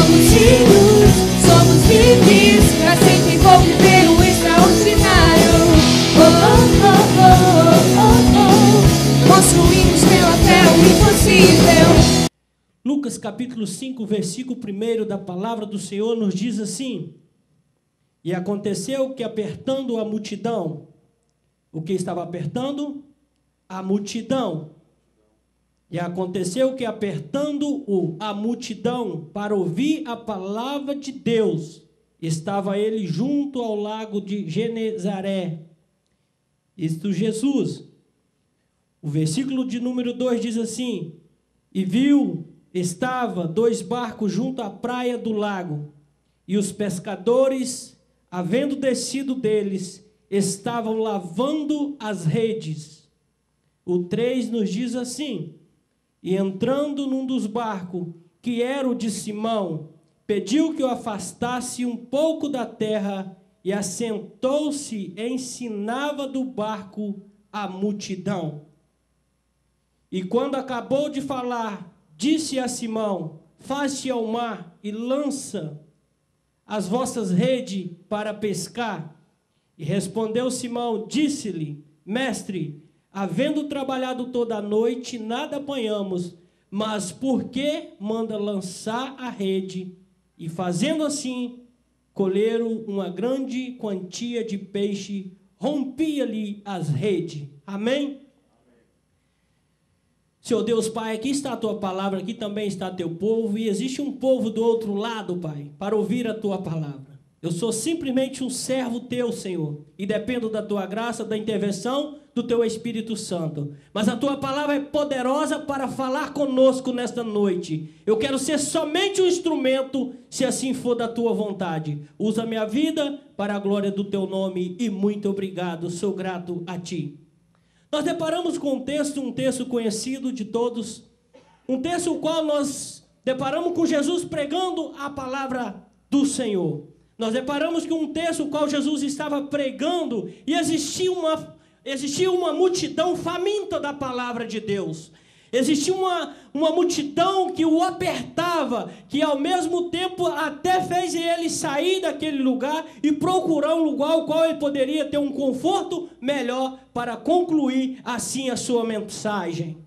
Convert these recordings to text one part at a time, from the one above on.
somos filhos, somos livres, pra sempre vou viver o extraordinário. Construímos pela fé o impossível. Lucas capítulo 5, versículo 1 da palavra do Senhor nos diz assim: e aconteceu que apertando a multidão, o que estava apertando? A multidão. E aconteceu que apertando a multidão para ouvir a palavra de Deus, estava ele junto ao lago de Genezaré. Isto Jesus. O versículo de número 2 diz assim: e viu, estava 2 barcos junto à praia do lago, e os pescadores, havendo descido deles, estavam lavando as redes. O 3 nos diz assim: e entrando num dos barcos, que era o de Simão, pediu que o afastasse um pouco da terra, e assentou-se e ensinava do barco a multidão. E quando acabou de falar, disse a Simão: faze ao mar e lança as vossas redes para pescar. E respondeu Simão, disse-lhe: mestre, havendo trabalhado toda a noite, nada apanhamos, mas por que manda lançar a rede? E fazendo assim, colheram uma grande quantia de peixe, rompia-lhe as redes. Amém? Senhor Deus, Pai, aqui está a Tua palavra, aqui também está Teu povo, e existe um povo do outro lado, Pai, para ouvir a Tua palavra. Eu sou simplesmente um servo Teu, Senhor, e dependo da Tua graça, da intervenção do Teu Espírito Santo. Mas a Tua palavra é poderosa para falar conosco nesta noite. Eu quero ser somente um instrumento, se assim for da Tua vontade. Usa minha vida para a glória do Teu nome, e muito obrigado, sou grato a Ti. Nós deparamos com um texto conhecido de todos, um texto o qual nós deparamos com Jesus pregando a palavra do Senhor. Nós deparamos com um texto o qual Jesus estava pregando e existia uma multidão faminta da palavra de Deus. Existia uma multidão que o apertava, que ao mesmo tempo até fez ele sair daquele lugar e procurar um lugar ao qual ele poderia ter um conforto melhor para concluir assim a sua mensagem.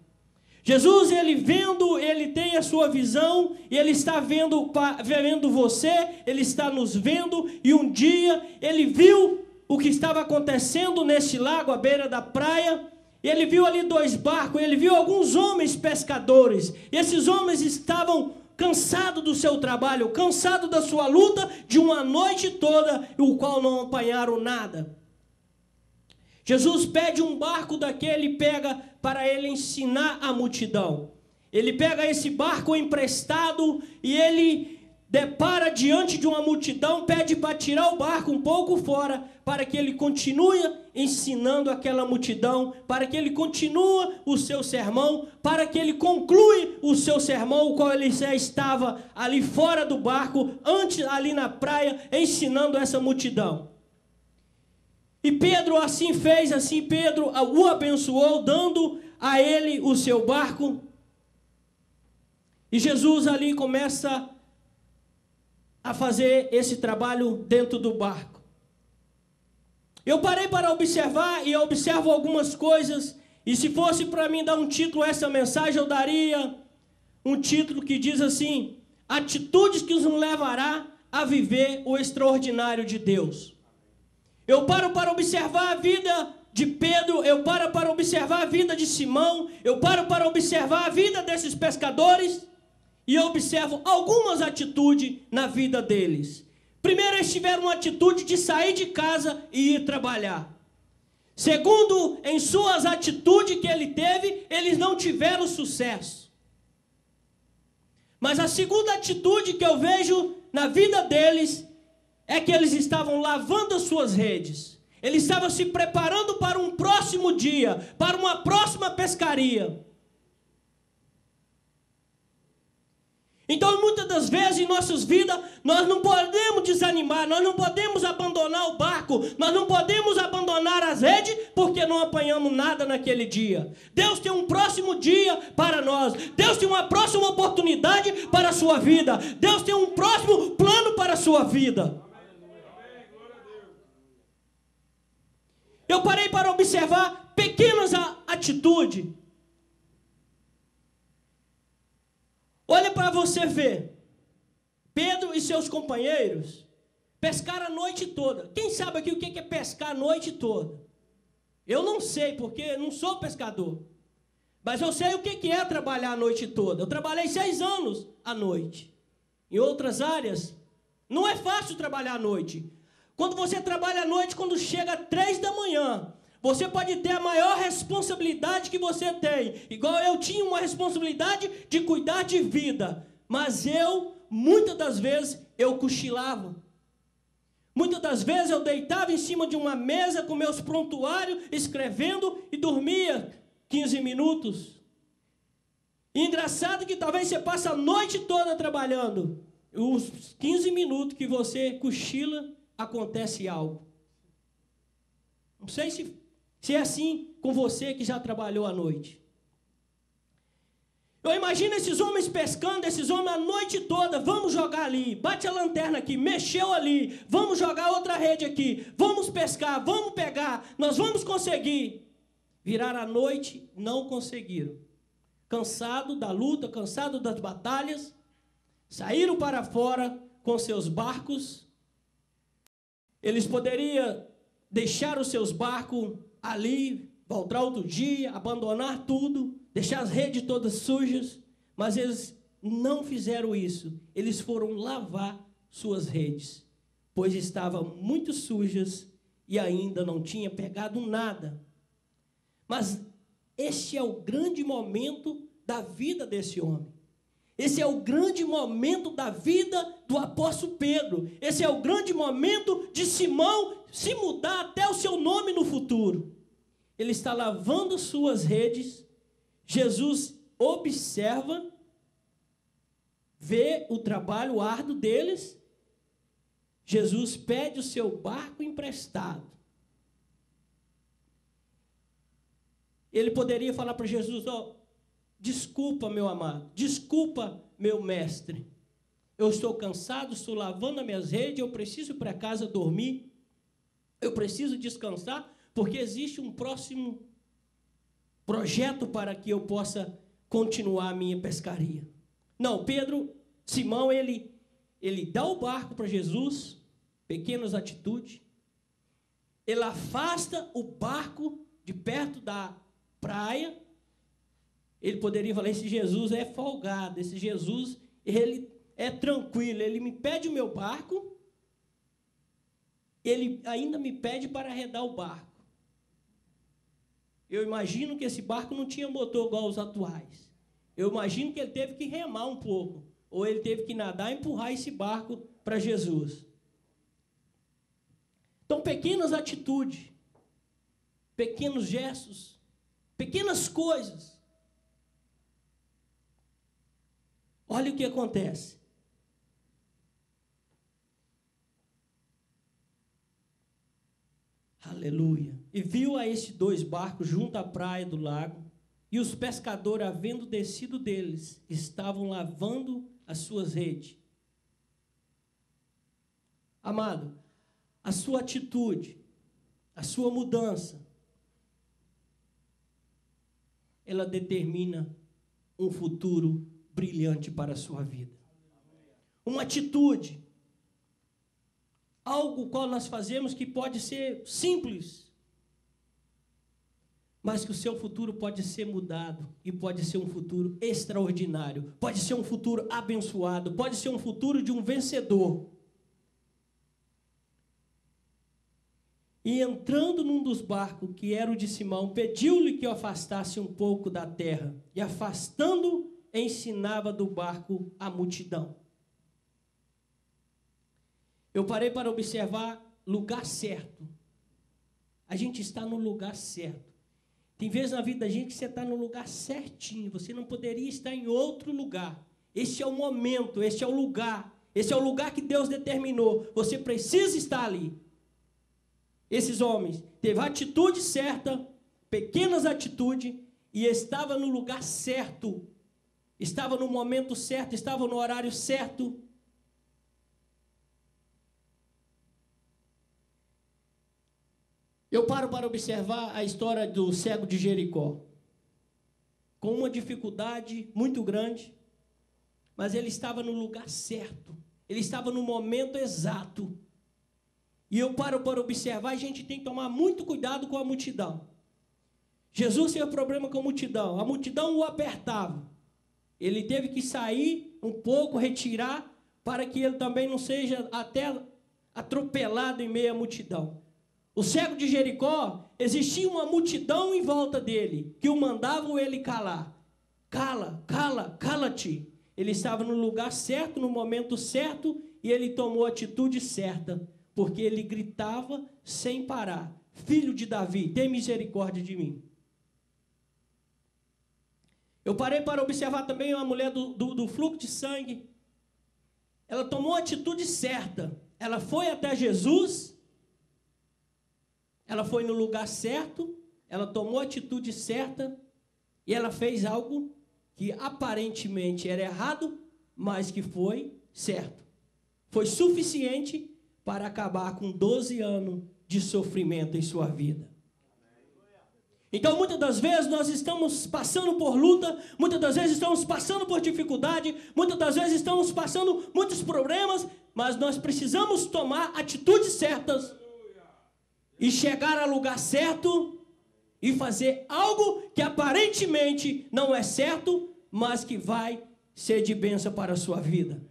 Jesus, ele tem a sua visão, e ele está vendo você, ele está nos vendo, e um dia ele viu o que estava acontecendo nesse lago à beira da praia. Ele viu ali 2 barcos, ele viu alguns homens pescadores. E esses homens estavam cansados do seu trabalho, cansados da sua luta de uma noite toda, o qual não apanharam nada. Jesus pede um barco daquele e pega para ele ensinar a multidão. Ele pega esse barco emprestado e ele depara diante de uma multidão, pede para tirar o barco um pouco fora, para que ele continue ensinando aquela multidão, para que ele continue o seu sermão, para que ele conclui o seu sermão, o qual ele já estava ali fora do barco, antes ali na praia, ensinando essa multidão. E Pedro assim fez, Pedro o abençoou, dando a ele o seu barco. E Jesus ali começa a fazer esse trabalho dentro do barco. Eu parei para observar, e eu observo algumas coisas, e se fosse para mim dar um título a essa mensagem, eu daria um título que diz assim: atitudes que nos levará a viver o extraordinário de Deus. Eu paro para observar a vida de Pedro, eu paro para observar a vida de Simão, eu paro para observar a vida desses pescadores, e eu observo algumas atitudes na vida deles. Primeiro, eles tiveram uma atitude de sair de casa e ir trabalhar. Segundo, em suas atitudes que ele teve, eles não tiveram sucesso. Mas a segunda atitude que eu vejo na vida deles é que eles estavam lavando as suas redes. Eles estavam se preparando para um próximo dia, para uma próxima pescaria. Então, muitas das vezes em nossas vidas, nós não podemos desanimar, nós não podemos abandonar o barco, nós não podemos abandonar as redes, porque não apanhamos nada naquele dia. Deus tem um próximo dia para nós, Deus tem uma próxima oportunidade para a sua vida, Deus tem um próximo plano para a sua vida. Eu parei para observar pequenas atitudes. Olha para você ver. Pedro e seus companheiros pescaram a noite toda. Quem sabe aqui o que é pescar a noite toda? Eu não sei, porque não sou pescador. Mas eu sei o que é trabalhar a noite toda. Eu trabalhei 6 anos à noite. Em outras áreas, não é fácil trabalhar à noite. Quando você trabalha à noite, quando chega 3 da manhã, você pode ter a maior responsabilidade que você tem. Igual eu tinha uma responsabilidade de cuidar de vida. Mas muitas das vezes, eu cochilava. Muitas das vezes eu deitava em cima de uma mesa com meus prontuários, escrevendo e dormia 15 minutos. E engraçado que talvez você passe a noite toda trabalhando. Os 15 minutos que você cochila, acontece algo. Não sei se é assim com você que já trabalhou à noite. Eu imagino esses homens pescando, esses homens a noite toda, vamos jogar ali, bate a lanterna aqui, mexeu ali, vamos jogar outra rede aqui, vamos pescar, vamos pegar, nós vamos conseguir. Viraram a noite, não conseguiram. Cansado da luta, cansado das batalhas, saíram para fora com seus barcos. Eles poderiam deixar os seus barcos ali, voltar outro dia, abandonar tudo, deixar as redes todas sujas, mas eles não fizeram isso. Eles foram lavar suas redes, pois estavam muito sujas e ainda não tinha pegado nada. Mas este é o grande momento da vida desse homem. Esse é o grande momento da vida do apóstolo Pedro. Esse é o grande momento de Simão se mudar até o seu nome no futuro. Ele está lavando suas redes. Jesus observa, vê o trabalho árduo deles. Jesus pede o seu barco emprestado. Ele poderia falar para Jesus: desculpa, meu amado, desculpa, meu mestre. Eu estou cansado, estou lavando as minhas redes, eu preciso ir para casa dormir, eu preciso descansar, porque existe um próximo projeto para que eu possa continuar a minha pescaria. Não, Simão, ele dá o barco para Jesus, pequenas atitudes, ele afasta o barco de perto da praia. Ele poderia falar: esse Jesus é folgado, esse Jesus, ele é tranquilo, ele me pede o meu barco, ele ainda me pede para arredar o barco. Eu imagino que esse barco não tinha motor igual os atuais. Eu imagino que ele teve que remar um pouco, ou ele teve que nadar e empurrar esse barco para Jesus. Então, pequenas atitudes, pequenos gestos, pequenas coisas. Olha o que acontece. Aleluia. E viu a estes 2 barcos junto à praia do lago, e os pescadores, havendo descido deles, estavam lavando as suas redes. Amado, a sua atitude, a sua mudança, ela determina um futuro brilhante para a sua vida. Uma atitude, algo qual nós fazemos que pode ser simples, mas que o seu futuro pode ser mudado e pode ser um futuro extraordinário, pode ser um futuro abençoado, pode ser um futuro de um vencedor. E entrando num dos barcos, que era o de Simão, pediu-lhe que o afastasse um pouco da terra, e afastando, ensinava do barco a multidão. Eu parei para observar lugar certo. A gente está no lugar certo. Tem vezes na vida da gente que você está no lugar certinho, você não poderia estar em outro lugar. Este é o momento, este é o lugar. Esse é o lugar que Deus determinou. Você precisa estar ali. Esses homens teve a atitude certa, pequenas atitudes, e estava no lugar certo. Estava no momento certo, estava no horário certo. Eu paro para observar a história do cego de Jericó. Com uma dificuldade muito grande, mas ele estava no lugar certo. Ele estava no momento exato. E eu paro para observar, a gente tem que tomar muito cuidado com a multidão. Jesus teve problema com a multidão o apertava. Ele teve que sair um pouco, retirar, para que ele também não seja até atropelado em meio à multidão. O cego de Jericó, existia uma multidão em volta dele, que o mandavam ele calar. Cala, cala, cala-te. Ele estava no lugar certo, no momento certo, e ele tomou a atitude certa, porque ele gritava sem parar: Filho de Davi, tem misericórdia de mim. Eu parei para observar também uma mulher do fluxo de sangue. Ela tomou a atitude certa. Ela foi até Jesus. Ela foi no lugar certo. Ela tomou a atitude certa. E ela fez algo que aparentemente era errado, mas que foi certo. Foi suficiente para acabar com 12 anos de sofrimento em sua vida. Então, muitas das vezes, nós estamos passando por luta, muitas das vezes estamos passando por dificuldade, muitas das vezes estamos passando muitos problemas, mas nós precisamos tomar atitudes certas e chegar ao lugar certo e fazer algo que aparentemente não é certo, mas que vai ser de bênção para a sua vida.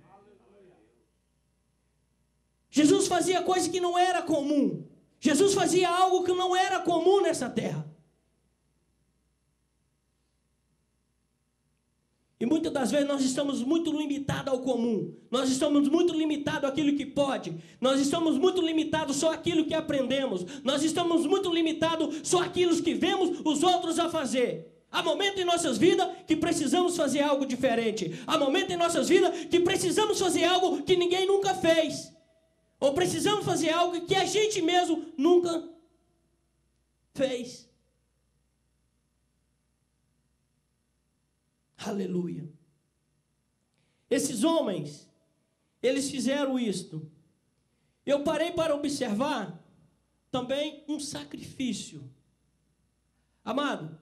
Jesus fazia coisa que não era comum. Jesus fazia algo que não era comum nessa terra. E muitas das vezes nós estamos muito limitados ao comum. Nós estamos muito limitados àquilo que pode. Nós estamos muito limitados só àquilo que aprendemos. Nós estamos muito limitados só àquilo que vemos os outros a fazer. Há momentos em nossas vidas que precisamos fazer algo diferente. Há momentos em nossas vidas que precisamos fazer algo que ninguém nunca fez. Ou precisamos fazer algo que a gente mesmo nunca fez. Aleluia. Esses homens, eles fizeram isto. Eu parei para observar também um sacrifício. Amado,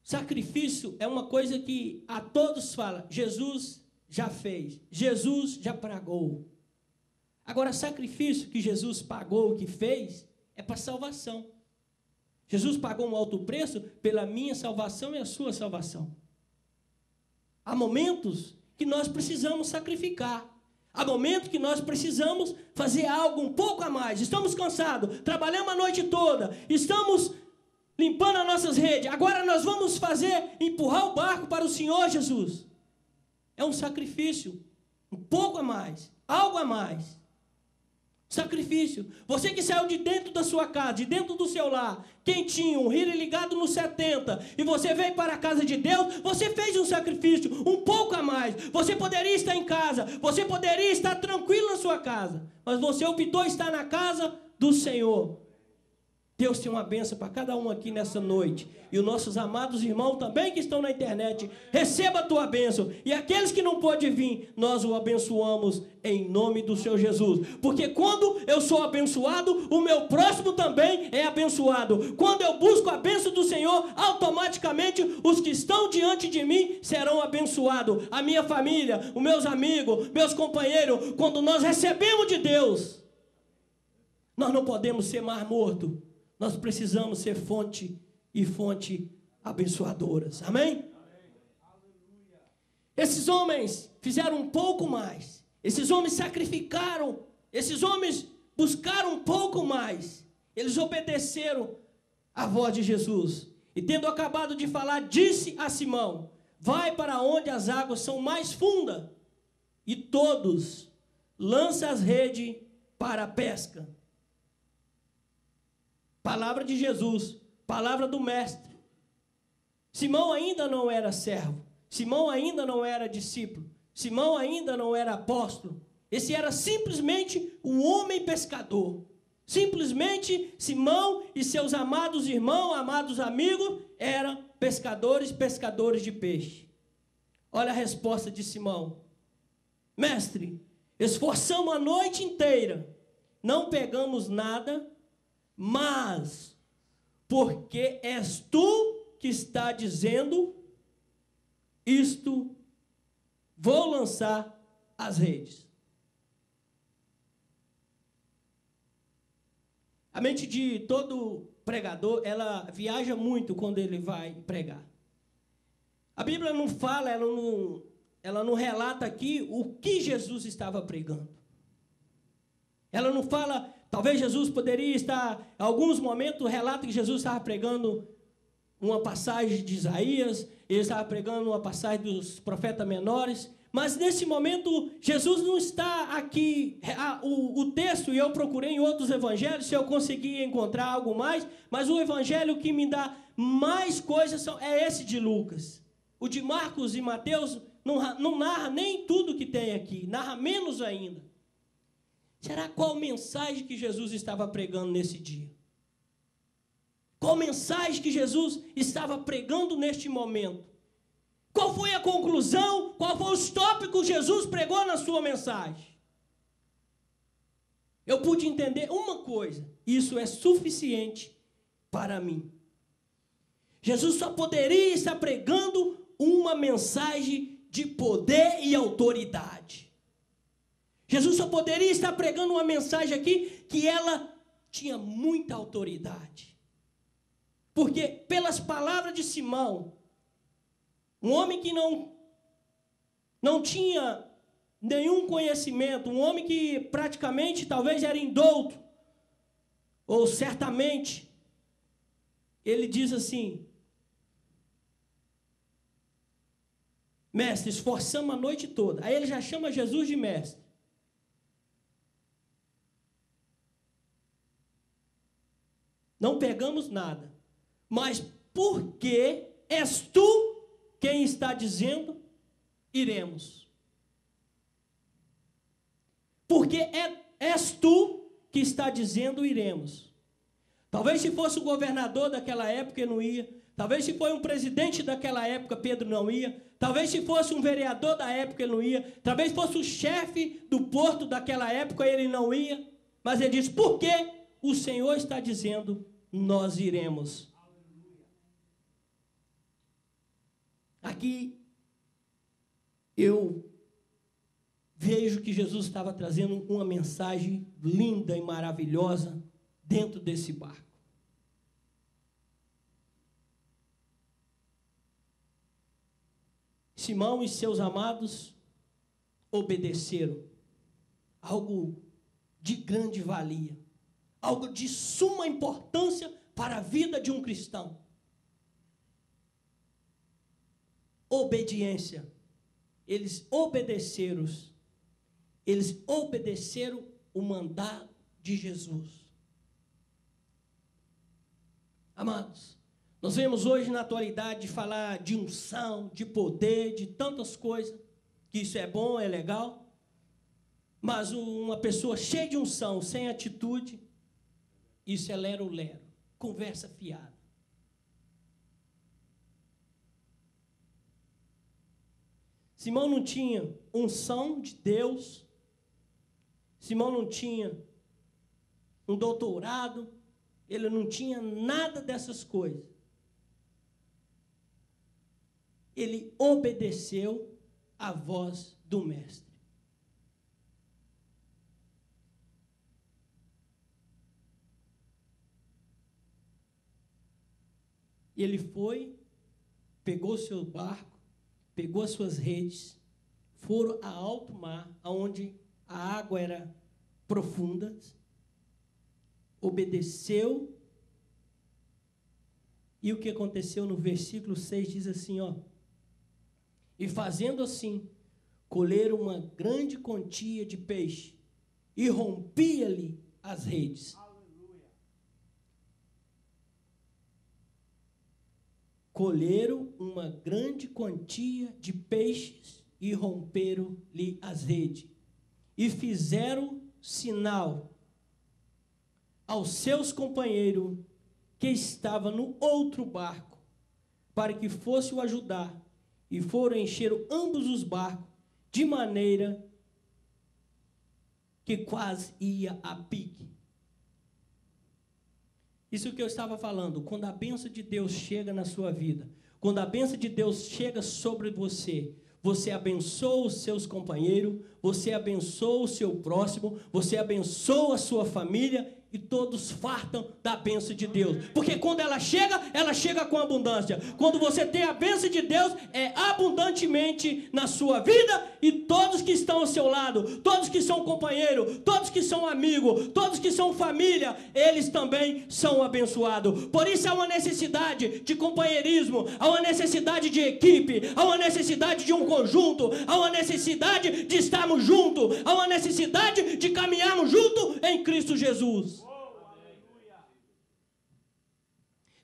sacrifício é uma coisa que a todos fala: Jesus já fez, Jesus já pagou. Agora, sacrifício que Jesus pagou, que fez, é para salvação. Jesus pagou um alto preço pela minha salvação e a sua salvação. Há momentos que nós precisamos sacrificar. Há momentos que nós precisamos fazer algo um pouco a mais. Estamos cansados, trabalhamos a noite toda, estamos limpando as nossas redes. Agora nós vamos empurrar o barco para o Senhor Jesus. É um sacrifício, um pouco a mais, algo a mais. Sacrifício. Você que saiu de dentro da sua casa, de dentro do seu lar, quentinho, um rio ligado no 70, e você veio para a casa de Deus, você fez um sacrifício, um pouco a mais. Você poderia estar em casa, você poderia estar tranquilo na sua casa, mas você optou estar na casa do Senhor. Deus tem uma bênção para cada um aqui nessa noite. E os nossos amados irmãos também que estão na internet, receba a tua bênção. E aqueles que não podem vir, nós o abençoamos em nome do Senhor Jesus. Porque quando eu sou abençoado, o meu próximo também é abençoado. Quando eu busco a bênção do Senhor, automaticamente os que estão diante de mim serão abençoados. A minha família, os meus amigos, meus companheiros, quando nós recebemos de Deus, nós não podemos ser mar morto. Nós precisamos ser fonte abençoadoras. Amém? Esses homens fizeram um pouco mais. Esses homens sacrificaram. Esses homens buscaram um pouco mais. Eles obedeceram à voz de Jesus. E tendo acabado de falar, disse a Simão: vai para onde as águas são mais fundas. E todos lançam as redes para a pesca. Palavra de Jesus, palavra do mestre. Simão ainda não era servo. Simão ainda não era discípulo. Simão ainda não era apóstolo. Esse era simplesmente um homem pescador. Simplesmente Simão e seus amados irmãos, amados amigos, eram pescadores de peixe. Olha a resposta de Simão. Mestre, esforçamos a noite inteira, não pegamos nada, mas porque és tu que está dizendo isto, vou lançar as redes. A mente de todo pregador, ela viaja muito quando ele vai pregar. A Bíblia não fala, ela não relata aqui o que Jesus estava pregando. Ela não fala, talvez Jesus poderia estar, em alguns momentos relata que Jesus estava pregando uma passagem de Isaías, ele estava pregando uma passagem dos profetas menores, mas nesse momento Jesus não está aqui, o texto, e eu procurei em outros evangelhos, se eu conseguir encontrar algo mais, mas o evangelho que me dá mais coisas é esse de Lucas. O de Marcos e Mateus não narra nem tudo que tem aqui, narra menos ainda. Será qual mensagem que Jesus estava pregando nesse dia? Qual mensagem que Jesus estava pregando neste momento? Qual foi a conclusão? Qual foi os tópicos que Jesus pregou na sua mensagem? Eu pude entender uma coisa, isso é suficiente para mim. Jesus só poderia estar pregando uma mensagem de poder e autoridade. Jesus só poderia estar pregando uma mensagem aqui que ela tinha muita autoridade. Porque pelas palavras de Simão, um homem que não tinha nenhum conhecimento, um homem que praticamente talvez era indouto, ou certamente, ele diz assim: mestre, esforçamos a noite toda. Aí ele já chama Jesus de mestre. Não pegamos nada. Mas porque és tu quem está dizendo, iremos. Porque és tu que está dizendo, iremos. Talvez se fosse o governador daquela época, ele não ia. Talvez se fosse um presidente daquela época, Pedro não ia. Talvez se fosse um vereador da época, ele não ia. Talvez fosse o chefe do porto daquela época, ele não ia. Mas ele diz, porque o Senhor está dizendo, nós iremos. Aqui eu vejo que Jesus estava trazendo uma mensagem linda e maravilhosa dentro desse barco. Simão e seus amados obedeceram. Algo de grande valia. Algo de suma importância para a vida de um cristão. Obediência. Eles obedeceram o mandato de Jesus. Amados, nós vemos hoje na atualidade falar de unção, de poder, de tantas coisas, que isso é bom, é legal, mas uma pessoa cheia de unção, sem atitude, isso é lero-lero, conversa fiada. Simão não tinha unção de Deus, Simão não tinha um doutorado, ele não tinha nada dessas coisas. Ele obedeceu à voz do mestre. Ele foi, pegou seu barco, pegou as suas redes, foram a alto mar, onde a água era profunda, obedeceu, e o que aconteceu no versículo 6 diz assim, ó, e fazendo assim, colheram uma grande quantia de peixe, e rompia-lhe as redes. colheram uma grande quantia de peixes e romperam-lhe as redes. E fizeram sinal aos seus companheiros que estavam no outro barco, para que fosse o ajudar. E foram encher ambos os barcos, de maneira que quase ia a pique. Isso que eu estava falando, quando a bênção de Deus chega na sua vida, quando a bênção de Deus chega sobre você, você abençoa os seus companheiros, você abençoa o seu próximo, você abençoa a sua família, e todos fartam da bênção de Deus. Porque quando ela chega com abundância. Quando você tem a bênção de Deus, é abundantemente na sua vida, e todos que estão ao seu lado, todos que são companheiros, todos que são amigos, todos que são família, eles também são abençoados. Por isso há uma necessidade de companheirismo, há uma necessidade de equipe, há uma necessidade de um conjunto, há uma necessidade de estarmos juntos, há uma necessidade de caminharmos juntos em Cristo Jesus.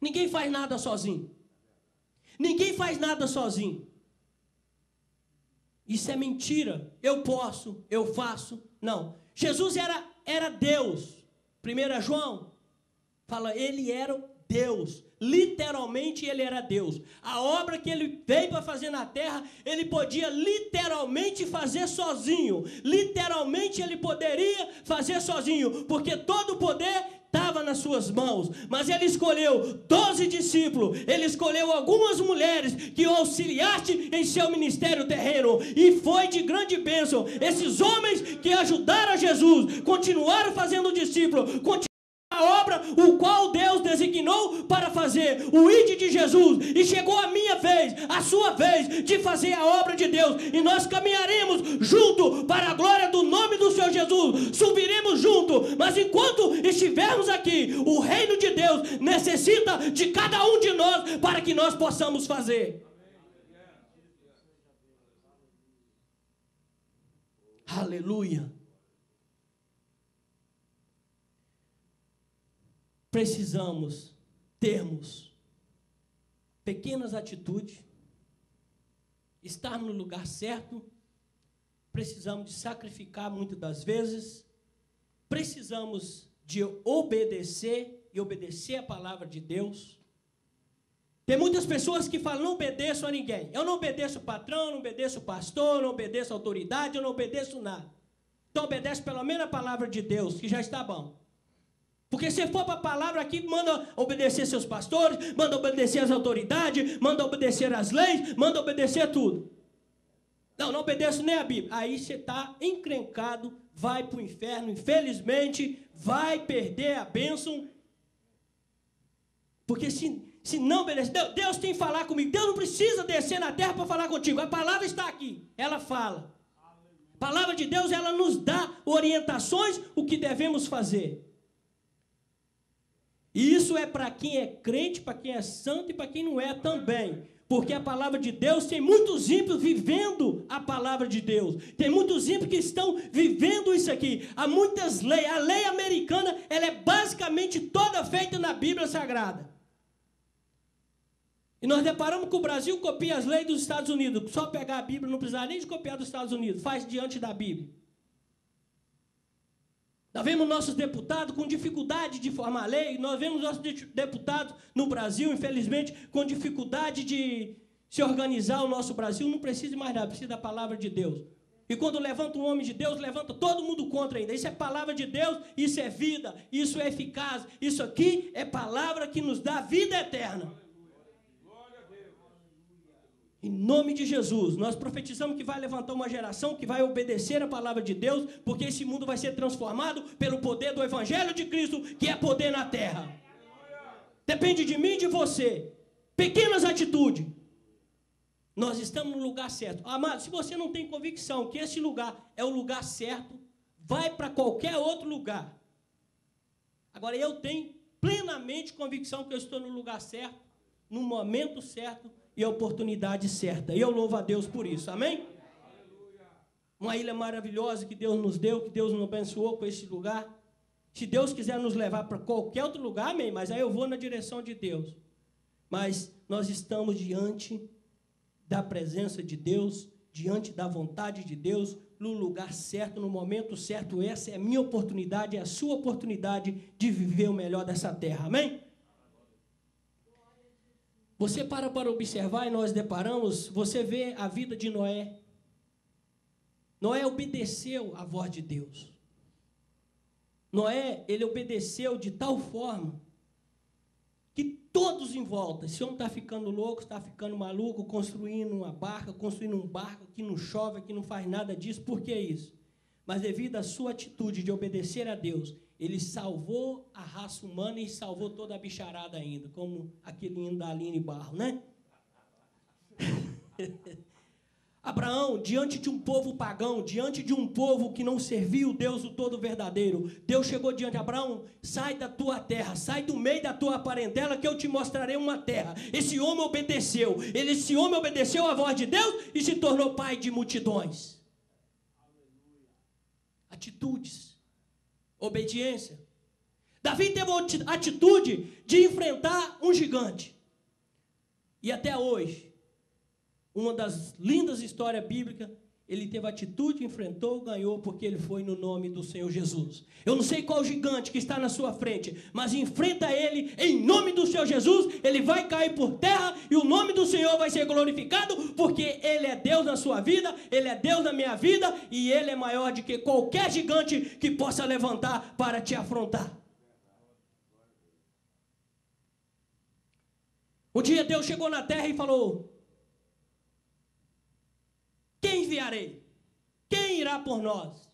Ninguém faz nada sozinho. Ninguém faz nada sozinho. Isso é mentira. Eu posso, eu faço. Não. Jesus era Deus. 1 João fala, ele era Deus. Literalmente ele era Deus. A obra que ele veio para fazer na terra, ele podia literalmente fazer sozinho. Literalmente ele poderia fazer sozinho, porque todo o poder estava nas suas mãos. Mas ele escolheu 12 discípulos, ele escolheu algumas mulheres que o auxiliaste em seu ministério terreno, e foi de grande bênção. Esses homens que ajudaram Jesus, continuaram fazendo discípulos, a obra o qual Deus designou para fazer, o ID de Jesus. E chegou a minha vez, a sua vez, de fazer a obra de Deus, e nós caminharemos junto para a glória do nome do Senhor Jesus, subiremos junto. Mas enquanto estivermos aqui, o reino de Deus necessita de cada um de nós para que nós possamos fazer. Aleluia. Precisamos termos pequenas atitudes, estar no lugar certo, precisamos de sacrificar muitas das vezes, precisamos de obedecer e obedecer a palavra de Deus. Tem muitas pessoas que falam, não obedeço a ninguém. Eu não obedeço o patrão, não obedeço o pastor, não obedeço a autoridade, eu não obedeço nada. Então obedece pelo menos a palavra de Deus, que já está bom. Porque se for para a palavra aqui, manda obedecer seus pastores, manda obedecer as autoridades, manda obedecer as leis, manda obedecer tudo. Não obedeço nem a Bíblia. Aí você está encrencado, vai para o inferno, infelizmente, vai perder a bênção. Porque se não obedecer, Deus tem que falar comigo. Deus não precisa descer na terra para falar contigo. A palavra está aqui, ela fala. A palavra de Deus, ela nos dá orientações, o que devemos fazer. E isso é para quem é crente, para quem é santo e para quem não é também. Porque a palavra de Deus, tem muitos ímpios vivendo a palavra de Deus. Tem muitos ímpios que estão vivendo isso aqui. Há muitas leis. A lei americana, ela é basicamente toda feita na Bíblia Sagrada. E nós deparamos que o Brasil copia as leis dos Estados Unidos. Só pegar a Bíblia, não precisa nem de copiar dos Estados Unidos. Faz diante da Bíblia. Nós vemos nossos deputados com dificuldade de formar lei, nós vemos nossos deputados no Brasil, infelizmente, com dificuldade de se organizar. O nosso Brasil não precisa de mais nada, precisa da palavra de Deus. E quando levanta um homem de Deus, levanta todo mundo contra ainda. Isso é palavra de Deus, isso é vida, isso é eficaz. Isso aqui é palavra que nos dá vida eterna. Em nome de Jesus, nós profetizamos que vai levantar uma geração que vai obedecer a palavra de Deus, porque esse mundo vai ser transformado pelo poder do Evangelho de Cristo, que é poder na terra. Depende de mim e de você. Pequenas atitudes. Nós estamos no lugar certo. Amado, se você não tem convicção que esse lugar é o lugar certo, vai para qualquer outro lugar. Agora, eu tenho plenamente convicção que eu estou no lugar certo, no momento certo, e a oportunidade certa. E eu louvo a Deus por isso. Amém? Uma ilha maravilhosa que Deus nos deu, que Deus nos abençoou com esse lugar. Se Deus quiser nos levar para qualquer outro lugar, amém, mas aí eu vou na direção de Deus. Mas nós estamos diante da presença de Deus, diante da vontade de Deus, no lugar certo, no momento certo. Essa é a minha oportunidade, é a sua oportunidade de viver o melhor dessa terra, amém? Você para observar e nós deparamos, você vê a vida de Noé. Noé obedeceu à voz de Deus. Noé, ele obedeceu de tal forma que todos em volta, esse homem está ficando louco, está ficando maluco, construindo uma barca, construindo um barco que não chove, que não faz nada disso. Por que isso? Mas devido à sua atitude de obedecer a Deus, ele salvou a raça humana e salvou toda a bicharada ainda, como aquele hino da Aline Barro, né? Abraão, diante de um povo pagão, diante de um povo que não servia o Deus o todo verdadeiro, Deus chegou diante de Abraão: sai da tua terra, sai do meio da tua parentela, que eu te mostrarei uma terra. Esse homem obedeceu, esse homem obedeceu à voz de Deus e se tornou pai de multidões. Atitudes, obediência. Davi teve a atitude de enfrentar um gigante. E até hoje, uma das lindas histórias bíblicas, ele teve atitude, enfrentou, ganhou, porque ele foi no nome do Senhor Jesus. Eu não sei qual gigante que está na sua frente, mas enfrenta ele em nome do Senhor Jesus. Ele vai cair por terra e o nome do Senhor vai ser glorificado, porque ele é Deus na sua vida, ele é Deus na minha vida, e ele é maior do que qualquer gigante que possa levantar para te afrontar. Um dia Deus chegou na terra e falou: quem enviarei? Quem irá por nós?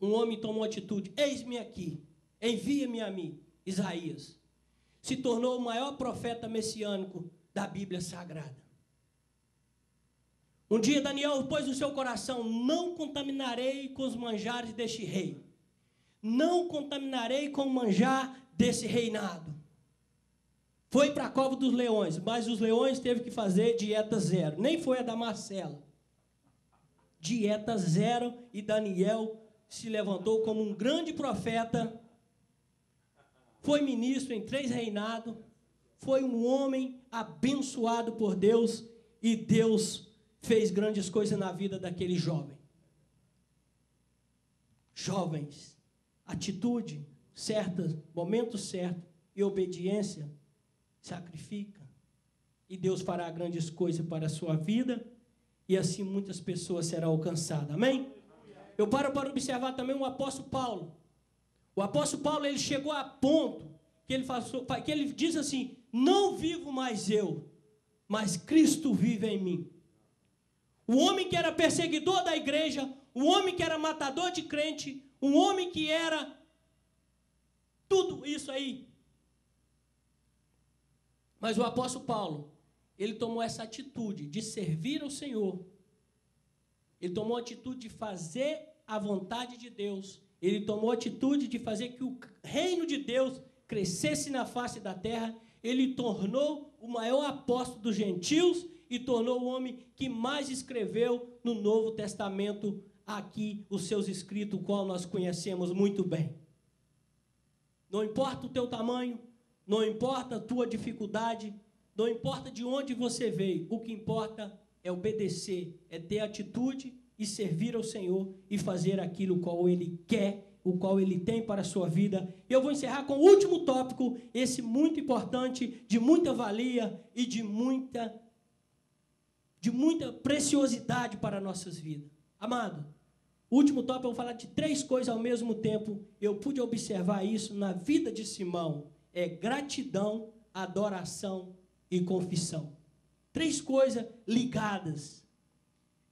Um homem tomou atitude: eis-me aqui, envia-me a mim. Isaías se tornou o maior profeta messiânico da Bíblia Sagrada. Um dia Daniel pôs no seu coração: não contaminarei com os manjares deste rei, não contaminarei com o manjar desse reinado. Foi para a cova dos leões, mas os leões teve que fazer dieta zero. Nem foi a da Marcela. Dieta zero, e Daniel se levantou como um grande profeta. Foi ministro em 3 reinados. Foi um homem abençoado por Deus. E Deus fez grandes coisas na vida daquele jovem. Jovens, atitude certa, momento certo e obediência, sacrifica, e Deus fará grandes coisas para a sua vida, e assim muitas pessoas serão alcançadas, amém? Eu paro para observar também o apóstolo Paulo. O apóstolo Paulo, ele chegou a ponto que ele diz assim: não vivo mais eu, mas Cristo vive em mim. O homem que era perseguidor da igreja, o homem que era matador de crente, um homem que era tudo isso aí. Mas o apóstolo Paulo, ele tomou essa atitude de servir ao Senhor. Ele tomou a atitude de fazer a vontade de Deus. Ele tomou a atitude de fazer que o reino de Deus crescesse na face da terra. Ele tornou o maior apóstolo dos gentios e tornou o homem que mais escreveu no Novo Testamento aqui os seus escritos, o qual nós conhecemos muito bem. Não importa o teu tamanho, não importa a tua dificuldade, não importa de onde você veio, o que importa é obedecer, é ter atitude e servir ao Senhor e fazer aquilo qual Ele quer, o qual Ele tem para a sua vida. Eu vou encerrar com o último tópico, esse muito importante, de muita valia e de muita preciosidade para nossas vidas. Amado, o último tópico, eu vou falar de 3 coisas ao mesmo tempo. Eu pude observar isso na vida de Simão. É gratidão, adoração e confissão. 3 coisas ligadas.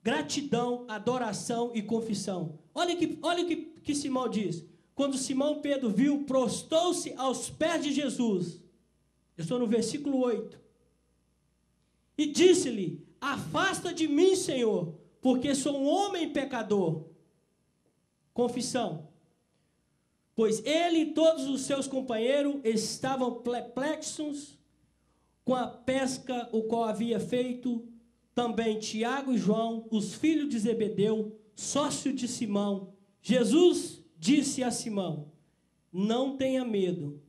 Gratidão, adoração e confissão. Olha o que Simão diz. Quando Simão Pedro viu, prostrou-se aos pés de Jesus. Eu estou no versículo 8. E disse-lhe: afasta de mim, Senhor, porque sou um homem pecador. Confissão. Pois ele e todos os seus companheiros estavam perplexos com a pesca o qual havia feito. Também Tiago e João, os filhos de Zebedeu, sócio de Simão. Jesus disse a Simão: não tenha medo,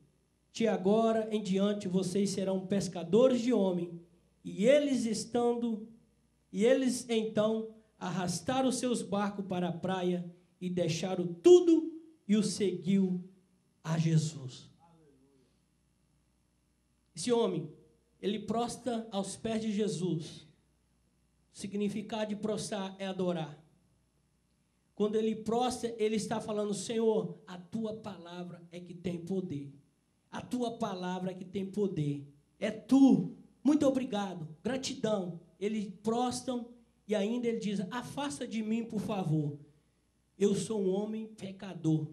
De agora em diante vocês serão pescadores de homem. E eles então arrastaram seus barcos para a praia e deixaram tudo e o seguiu a Jesus. Esse homem, ele prostra aos pés de Jesus. O significado de prostrar é adorar. Quando ele prostra, ele está falando: Senhor, a tua palavra é que tem poder. A tua palavra é que tem poder. É tu. Muito obrigado. Gratidão. Eles prostram e ainda ele diz: afasta de mim, por favor. Eu sou um homem pecador.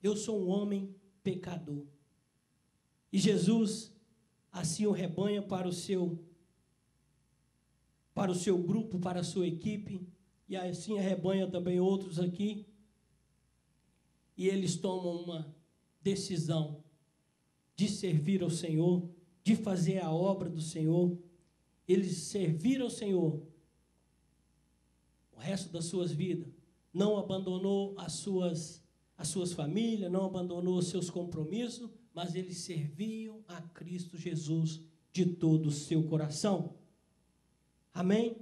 Eu sou um homem pecador. E Jesus assim o rebanha para o seu grupo, para a sua equipe, e assim arrebanha também outros aqui. E eles tomam uma decisão de servir ao Senhor, de fazer a obra do Senhor. Eles serviram ao Senhor o resto das suas vidas. Não abandonou as suas famílias, não abandonou os seus compromissos, mas eles serviam a Cristo Jesus de todo o seu coração. Amém?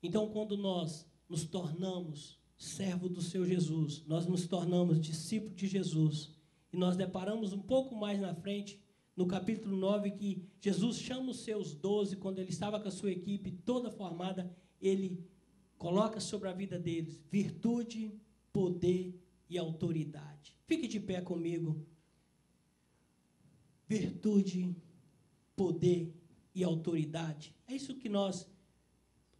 Então, quando nós nos tornamos servo do Senhor Jesus, nós nos tornamos discípulos de Jesus, e nós deparamos um pouco mais na frente, no capítulo 9, que Jesus chama os seus 12, quando ele estava com a sua equipe toda formada, ele coloca sobre a vida deles virtude, poder e autoridade. Fique de pé comigo. Virtude, poder e autoridade. É isso que nós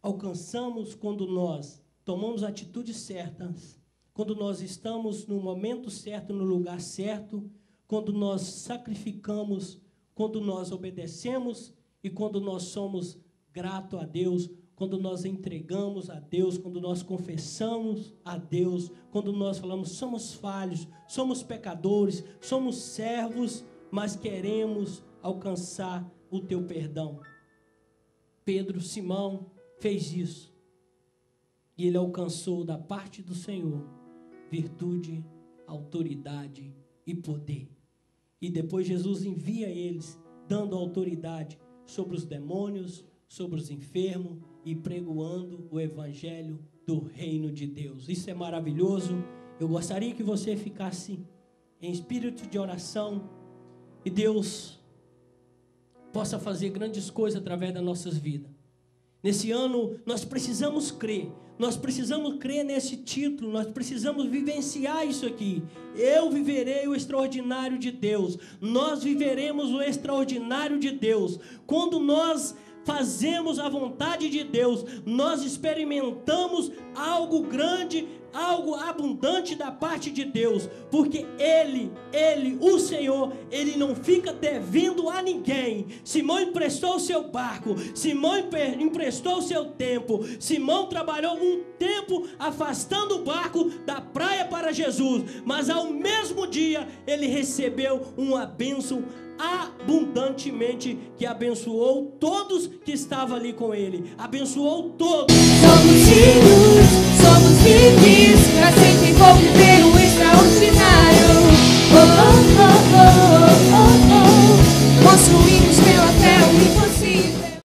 alcançamos quando nós tomamos atitudes certas, quando nós estamos no momento certo, no lugar certo, quando nós sacrificamos, quando nós obedecemos e quando nós somos gratos a Deus, quando nós entregamos a Deus, quando nós confessamos a Deus, quando nós falamos: somos falhos, somos pecadores, somos servos, mas queremos alcançar o teu perdão. Pedro, Simão, fez isso. E ele alcançou da parte do Senhor virtude, autoridade e poder. E depois Jesus envia eles, dando autoridade sobre os demônios, sobre os enfermos e pregoando o evangelho do reino de Deus. Isso é maravilhoso. Eu gostaria que você ficasse em espírito de oração e Deus possa fazer grandes coisas através das nossas vidas. Nesse ano, nós precisamos crer nesse título, nós precisamos vivenciar isso aqui. Eu viverei o extraordinário de Deus, nós viveremos o extraordinário de Deus. Quando nós fazemos a vontade de Deus, nós experimentamos algo grande, algo abundante da parte de Deus, porque Ele, o Senhor, Ele não fica devendo a ninguém. Simão emprestou o seu barco, Simão emprestou o seu tempo, Simão trabalhou um tempo afastando o barco da praia para Jesus, mas ao mesmo dia ele recebeu uma bênção abundantemente, que abençoou todos que estavam ali com ele, abençoou todos. Somos filhos, somos filhos, para sempre vou viver o extraordinário.